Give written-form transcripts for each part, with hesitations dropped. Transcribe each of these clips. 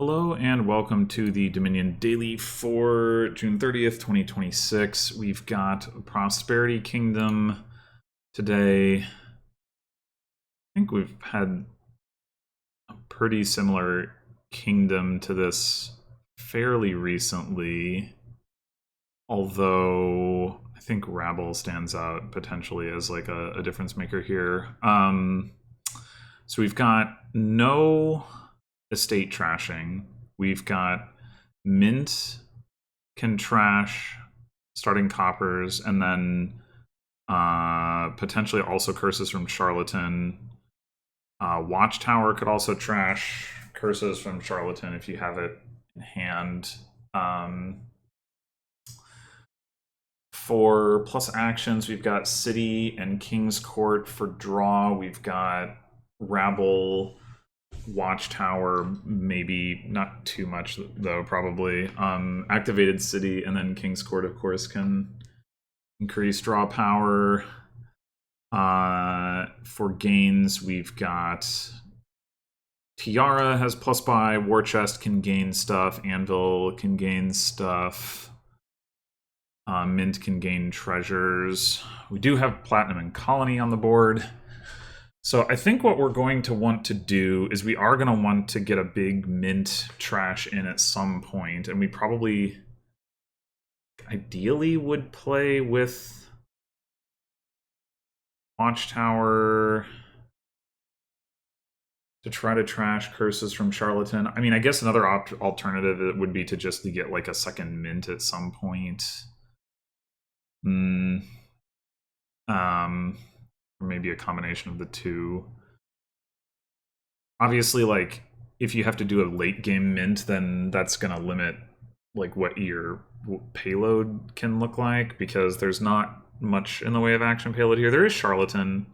Hello and welcome to the Dominion Daily for June 30th, 2026. We've got Prosperity Kingdom today. I think we've had a pretty similar kingdom to this fairly recently, although I think Rabble stands out potentially as like a difference maker here. So we've got no estate trashing. We've got mint can trash starting coppers, and then potentially also curses from charlatan. Watchtower could also trash curses from charlatan if you have it in hand. For plus actions, we've got city and king's court. For draw, we've got rabble, watchtower, maybe not too much though, probably. Activated city, and then king's court of course can increase draw power. For gains, we've got tiara has plus buy, war chest can gain stuff, anvil can gain stuff, mint can gain treasures. We do have platinum and colony on the board. So I think what we're going to want to do is we are going to want to get a big mint trash in at some point, and we probably ideally would play with Watchtower to try to trash curses from charlatan. I mean, I guess another alternative would be to just get like a second mint at some point. Or maybe a combination of the two. Obviously, like, if you have to do a late game mint, then that's going to limit like what your payload can look like, because there's not much in the way of action payload here. There is charlatan,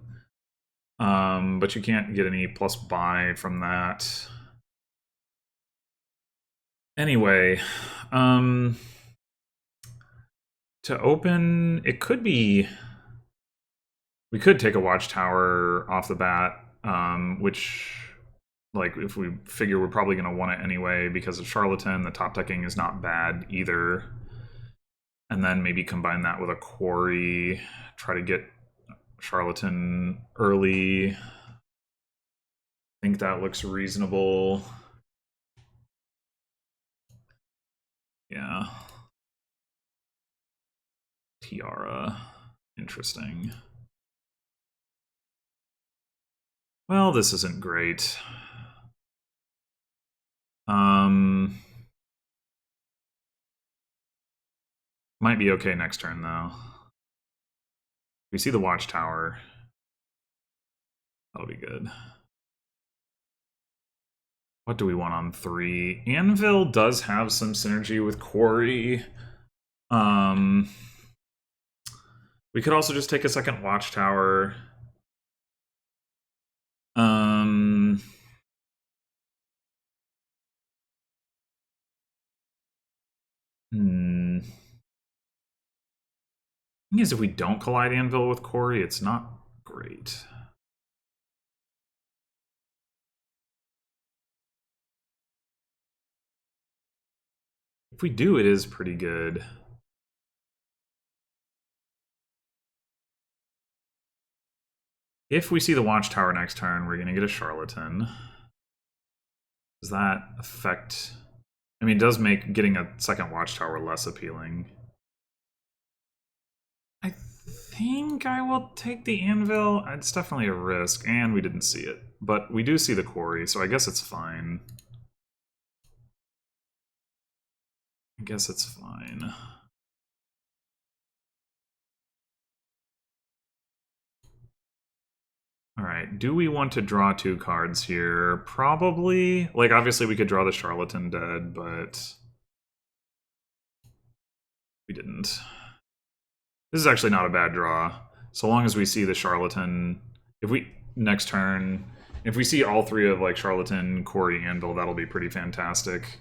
but you can't get any plus buy from that. Anyway, to open, it could be, we could take a watchtower off the bat, which, like, if we figure we're probably going to want it anyway because of charlatan, the top decking is not bad either. And then maybe combine that with a quarry, try to get charlatan early. I think that looks reasonable. Yeah. Tiara. Interesting. Well, this isn't great. Might be okay next turn, though. We see the watchtower. That'll be good. What do we want on 3? Anvil does have some synergy with quarry. We could also just take a second watchtower. Thing is, if we don't collide anvil with quarry, it's not great. If we do, it is pretty good. If we see the watchtower next turn, we're going to get a charlatan. Does that affect... I mean, it does make getting a second watchtower less appealing. I think I will take the anvil. It's definitely a risk, and we didn't see it. But we do see the quarry, so I guess it's fine. I guess it's fine. Alright, do we want to draw 2 cards here? Probably. Like, obviously we could draw the charlatan dead, but we didn't. This is actually not a bad draw. So long as we see the charlatan, if we, next turn, if we see all 3 of like charlatan, quarry, anvil, that'll be pretty fantastic.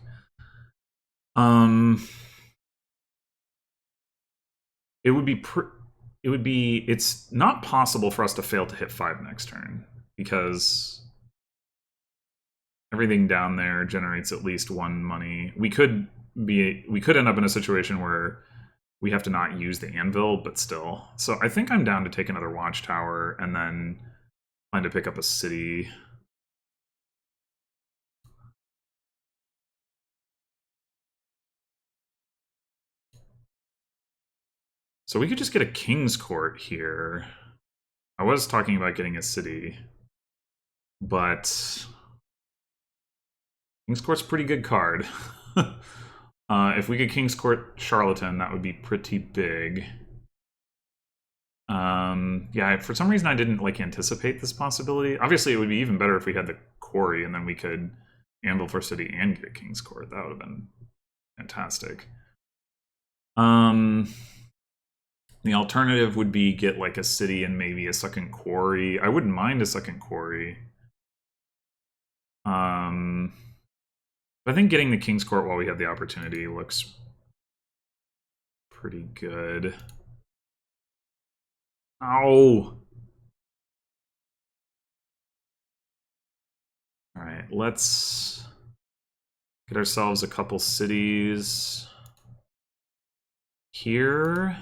It's not possible for us to fail to hit 5 next turn, because everything down there generates at least 1 money. We could end up in a situation where we have to not use the anvil, but still. So I think I'm down to take another watchtower and then plan to pick up a city. So we could just get a king's court here. I was talking about getting a city, but king's court's a pretty good card. If we get king's court charlatan, that would be pretty big. Yeah, for some reason I didn't like anticipate this possibility. Obviously, it would be even better if we had the quarry and then we could anvil for city and get a king's court. That would have been fantastic. The alternative would be get like a city and maybe a second quarry. I wouldn't mind a second quarry. But I think getting the king's court while we have the opportunity looks pretty good. Ow! Alright, let's get ourselves a couple cities here.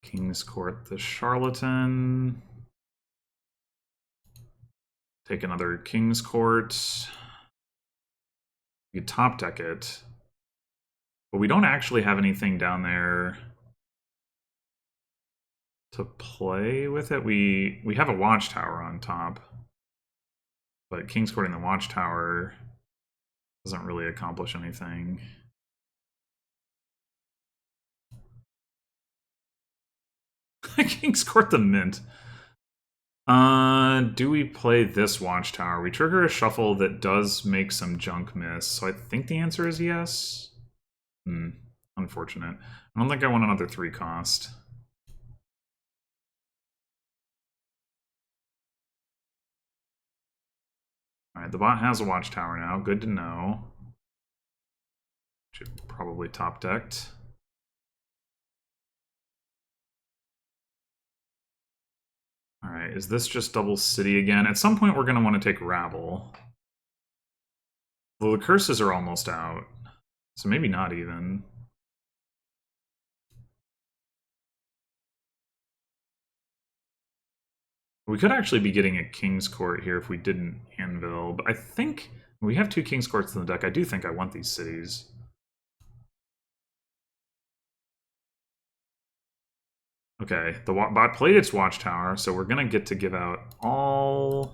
King's Court the Charlatan. Take another King's Court. You top deck it. But we don't actually have anything down there to play with it. We have a watchtower on top. But King's Courting the watchtower doesn't really accomplish anything. King's Court the mint. Do we play this watchtower? We trigger a shuffle that does make some junk miss, so I think the answer is yes. Unfortunate. I don't think I want another 3 cost. Alright, the bot has a watchtower now. Good to know. Should probably top decked. Alright, is this just double city again? At some point we're going to want to take Rabble. Well, the curses are almost out, so maybe not even. We could actually be getting a King's Court here if we didn't anvil, but I think we have 2 King's Courts in the deck. I do think I want these cities. Okay, the bot played its watchtower, so we're going to get to give out all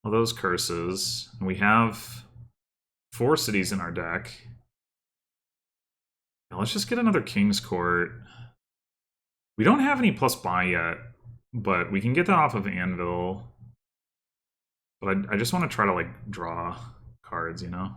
of those curses. And we have 4 cities in our deck. Now let's just get another King's Court. We don't have any plus buy yet, but we can get that off of Anvil. But I just want to try to, like, draw cards, you know?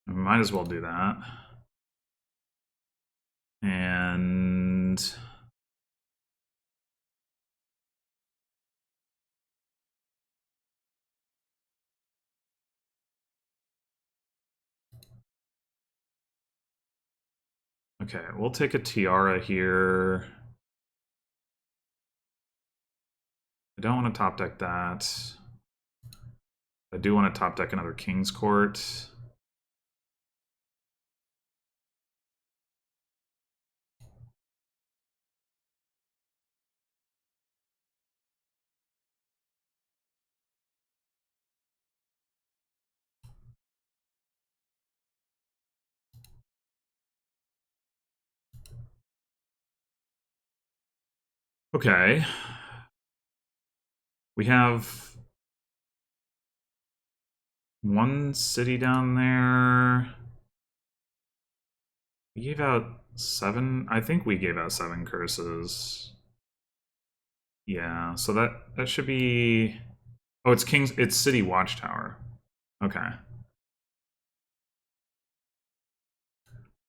We might as well do that. And okay, we'll take a Tiara here. I don't want to top deck that. I do want to top deck another King's Court. Okay. We have 1 city down there. We gave out 7. I think we gave out 7 curses. Yeah, so that should be. Oh, it's City Watchtower. Okay.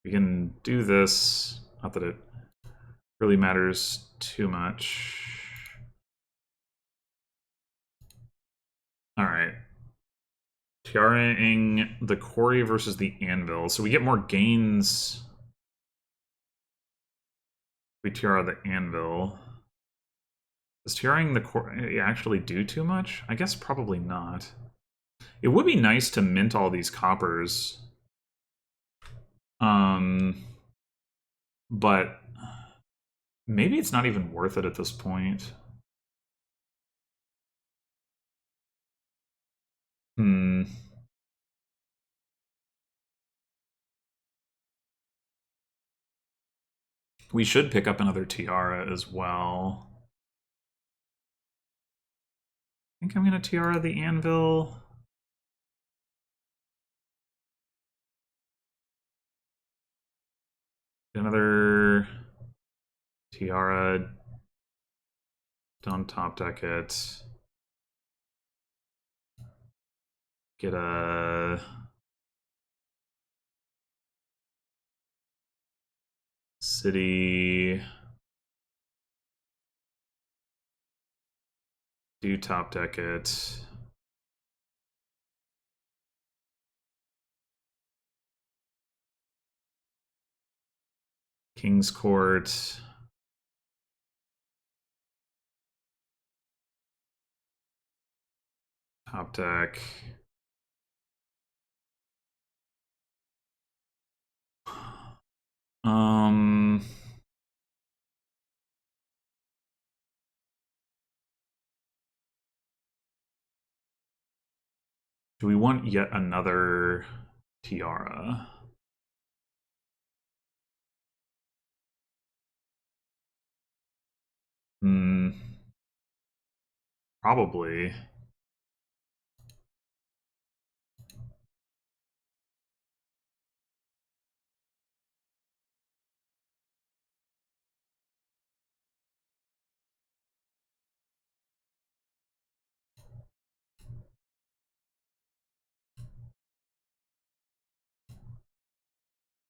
We can do this. Not that it really matters too much. All right. Tiaraing the quarry versus the anvil. So we get more gains. We tiara the anvil. Does tiaraing the quarry actually do too much? I guess probably not. It would be nice to mint all these coppers. But maybe it's not even worth it at this point. We should pick up another tiara as well. I think I'm going to tiara the anvil. Another tiara. Don't top deck it. Get a city. Do top deck it. King's Court. Top deck. Do we want yet another tiara? Probably.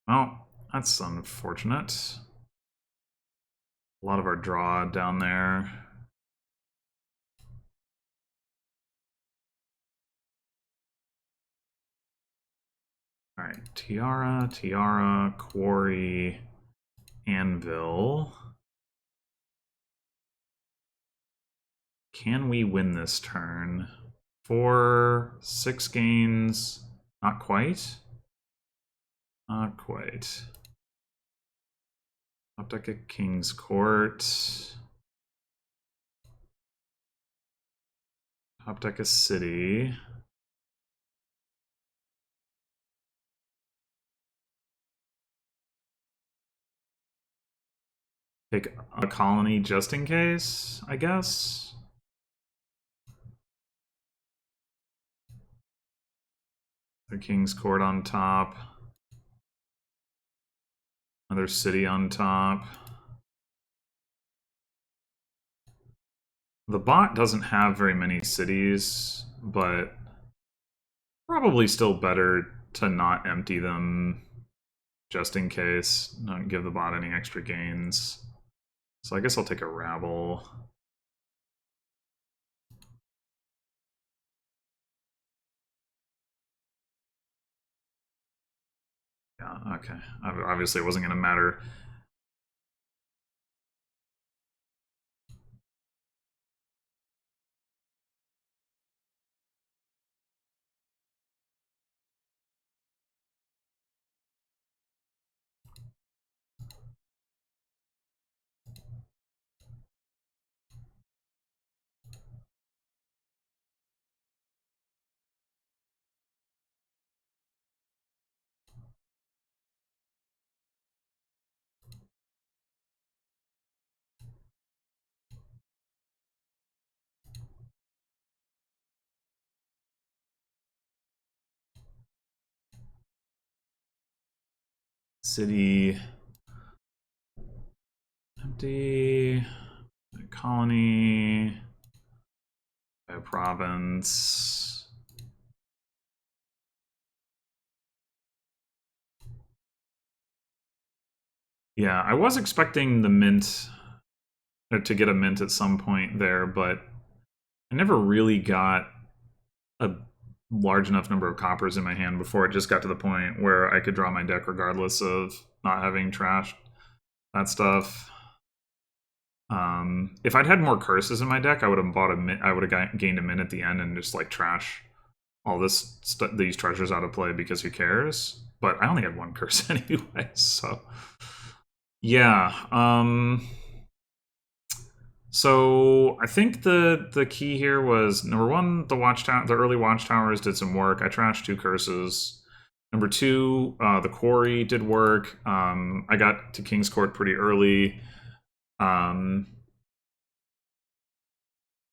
Oh, that's unfortunate. A lot of our draw down there. All right, tiara, tiara, quarry, anvil. Can we win this turn? 4, 6 gains. Not quite. Not quite. Top deck at King's Court. Top deck a city. Take a colony just in case, I guess. The King's Court on top. Another city on top. The bot doesn't have very many cities, but probably still better to not empty them just in case, not give the bot any extra gains. So I guess I'll take a rabble. Yeah, okay. Obviously it wasn't going to matter. City. Empty. Colony. A province. Yeah, I was expecting the mint to get a mint at some point there, but I never really got a large enough number of coppers in my hand before it just got to the point where I could draw my deck regardless of not having trashed that stuff. If I'd had more curses in my deck, I would have bought I would have gained a min at the end and just like trash all these treasures out of play because who cares? But I only had one curse anyway, so yeah. So I think the key here was number one, the early watchtowers did some work. I trashed 2 curses. Number 2, the quarry did work. I got to King's Court pretty early. The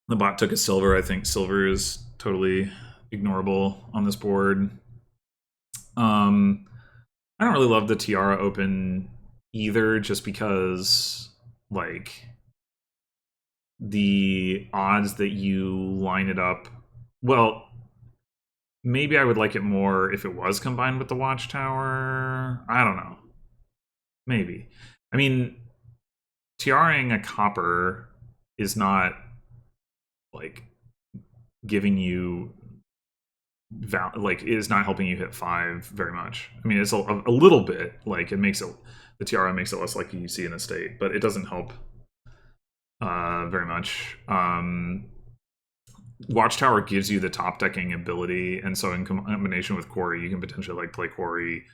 bot took a silver. I think silver is totally ignorable on this board. I don't really love the Tiara open either, just because like the odds that you line it up, well, maybe I would like it more if it was combined with the watchtower. I don't know. Maybe. I mean, tiaraing a copper is not like giving you is not helping you hit 5 very much. I mean, it's a little bit, like it makes it, the tiara makes it less likely you see an estate, but it doesn't help very much. Watchtower gives you the top decking ability, and so in combination with Quarry, you can potentially like play Quarry,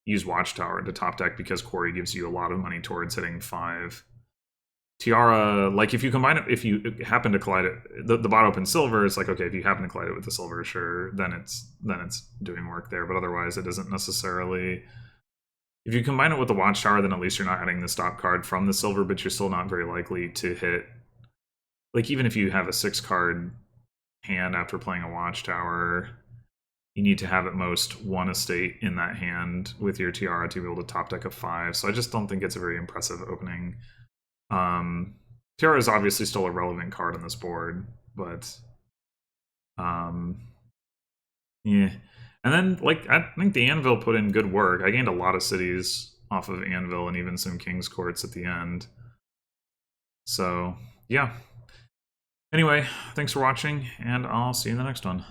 use Watchtower to top deck because Quarry gives you a lot of money towards hitting 5. Tiara, like if you combine it, if you happen to collide it, the bot open silver, it's like, okay, if you happen to collide it with the silver, sure, then it's doing work there, but otherwise it doesn't necessarily. If you combine it with the Watchtower, then at least you're not adding the stop card from the silver, but you're still not very likely to hit. Like even if you have a 6-card hand after playing a Watchtower, you need to have at most 1 estate in that hand with your Tiara to be able to top deck a 5. So I just don't think it's a very impressive opening. Tiara is obviously still a relevant card on this board, but yeah. And then like I think the Anvil put in good work. I gained a lot of cities off of Anvil and even some King's Courts at the end. So yeah. Anyway, thanks for watching, and I'll see you in the next one.